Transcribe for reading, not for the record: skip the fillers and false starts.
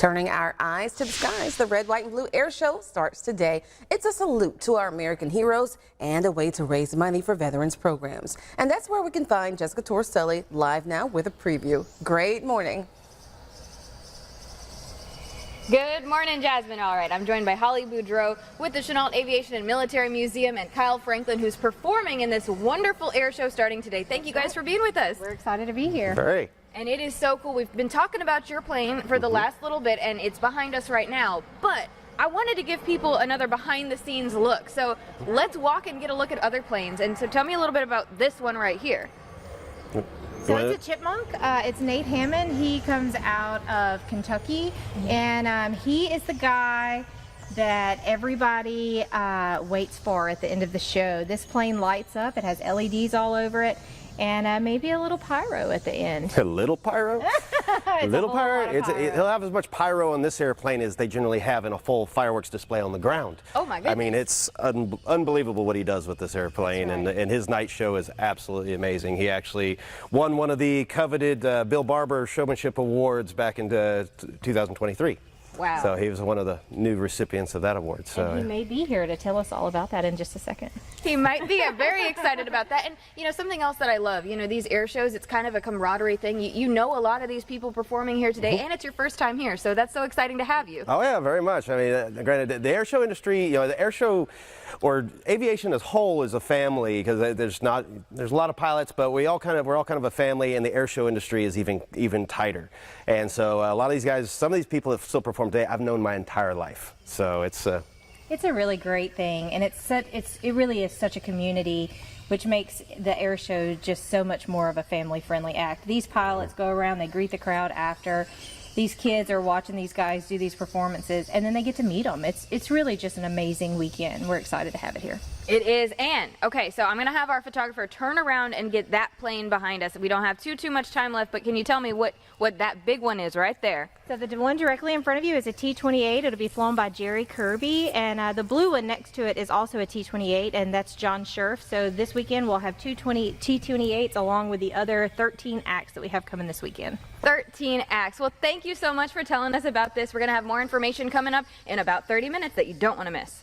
Turning our eyes to the skies, the Red, White, and Blue Air Show starts today. It's a salute to our American heroes and a way to raise money for veterans programs. And that's where we can find Jessica Torselli live now with a preview. Great morning. Good morning, Jasmine. All right, I'm joined by Holly Boudreau with the Chenault Aviation and Military Museum and Kyle Franklin, who's performing in this wonderful air show starting today. Thank you guys for being with us. We're excited to be here. Very. And it is so cool. We've been talking about your plane for the last little bit, and it's behind us right now. But I wanted to give people another behind-the-scenes look. So let's walk and get a look at other planes. And so tell me a little bit about this one right here. So it's a chipmunk. It's Nate Hammond. He comes out of Kentucky, and he is the guy that everybody waits for at the end of the show. This plane lights up. It has LEDs all over it, and maybe a little pyro at the end. A little pyro? A little pyro? He'll have as much pyro on this airplane as they generally have in a full fireworks display on the ground. Oh my goodness. I mean, it's unbelievable what he does with this airplane, right. and his night show is absolutely amazing. He actually won one of the coveted Bill Barber Showmanship Awards back in 2023. Wow. So he was one of the new recipients of that award. So and he may be here to tell us all about that in just a second. He might be. I'm very excited about that. And, you know, something else that I love, you know, these air shows, it's kind of a camaraderie thing. You know a lot of these people performing here today, and it's your first time here, so that's so exciting to have you. Oh, yeah, very much. I mean, granted, the air show industry, you know, the air show or aviation as a whole is a family because there's a lot of pilots, but we're all kind of a family, and the air show industry is even tighter. And so a lot of these guys, some of these people that still perform today, I've known my entire life. So it's a really great thing, and it really is such a community, which makes the air show just so much more of a family-friendly act. These pilots go around, they greet the crowd after. These kids are watching these guys do these performances, and then they get to meet them. It's really just an amazing weekend. We're excited to have it here. It is. And okay, so I'm gonna have our photographer turn around and get that plane behind us. We don't have too much time left, but can you tell me what that big one is right there? So the one directly in front of you is a T-28. It'll be flown by Jerry Kirby, and the blue one next to it is also a T-28, and that's John Scherf. So this weekend we'll have two T-28s along with the other 13 acts that we have coming this weekend. 13 acts. Well, thank you so much for telling us about this. We're gonna have more information coming up in about 30 minutes that you don't want to miss.